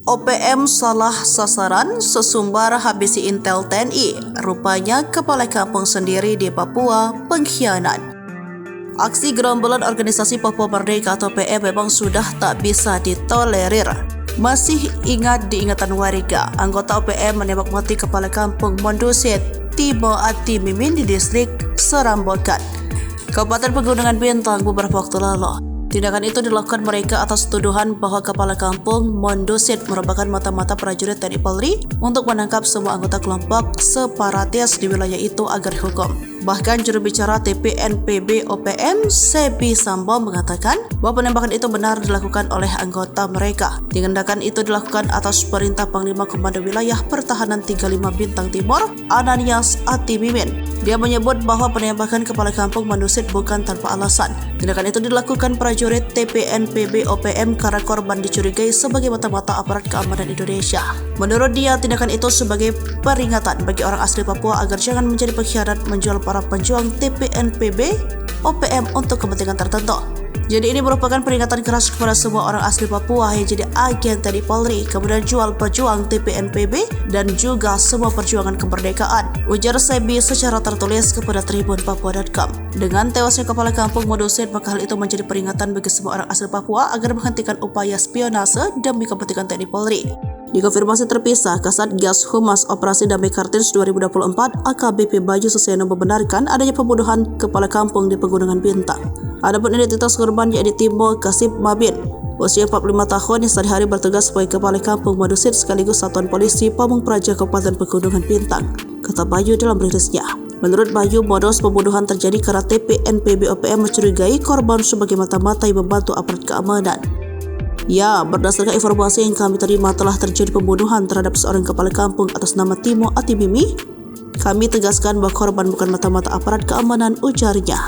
OPM salah sasaran, sesumbar habisi intel TNI. Rupanya kepala kampung sendiri di Papua pengkhianat. Aksi gerombolan organisasi Papua Merdeka atau PM memang sudah tak bisa ditolerir. Masih ingat di ingatan warga, anggota OPM menembak mati kepala kampung Mondusit, Timo Ati Mimin di distrik Serambokan, Kabupaten Pegunungan Bintang beberapa waktu lalu. Tindakan itu dilakukan mereka atas tuduhan bahwa kepala kampung Mondusit merupakan mata-mata prajurit TNI Polri untuk menangkap semua anggota kelompok separatis di wilayah itu agar hukum. Bahkan juru bicara TPNPB OPM Sebi Sambo mengatakan bahwa penembakan itu benar dilakukan oleh anggota mereka. Tindakan itu dilakukan atas perintah Panglima Komando Wilayah Pertahanan 35 Bintang Timur, Ananias Ati Mimin. Dia menyebut bahwa penembakan kepala kampung Mondusit bukan tanpa alasan. Tindakan itu dilakukan prajurit TPNPB OPM karena korban dicurigai sebagai mata-mata aparat keamanan Indonesia. Menurut dia, tindakan itu sebagai peringatan bagi orang asli Papua agar jangan menjadi pengkhianat menjual para pejuang TPNPB OPM untuk kepentingan tertentu. Jadi ini merupakan peringatan keras kepada semua orang asli Papua yang jadi agen TNI Polri, kemudian jual pejuang TPNPB dan juga semua perjuangan kemerdekaan, ujar Sebi secara tertulis kepada tribunpapua.com. Dengan tewasnya kepala kampung Mondusit, maka hal itu menjadi peringatan bagi semua orang asli Papua agar menghentikan upaya spionase demi kepentingan TNI Polri. Dikonfirmasi terpisah, Kasatgas Humas Operasi Damai Kartins 2024 AKBP Bayu Suseno membenarkan adanya pembunuhan kepala kampung di Pegunungan Bintang. Adapun identitas korban yaitu Timo Kasib Mabin, usia 45 tahun yang sehari-hari bertugas sebagai kepala kampung Mondusit sekaligus Satuan Polisi Pamung Praja Kabupaten Pegunungan Bintang, kata Bayu dalam rilisnya. Menurut Bayu, modus pembunuhan terjadi karena TPNPB OPM mencurigai korban sebagai mata-mata yang membantu aparat keamanan. Ya, berdasarkan informasi yang kami terima telah terjadi pembunuhan terhadap seorang kepala kampung atas nama Timo Ati Mimi. Kami tegaskan bahwa korban bukan mata-mata aparat keamanan, ujarnya.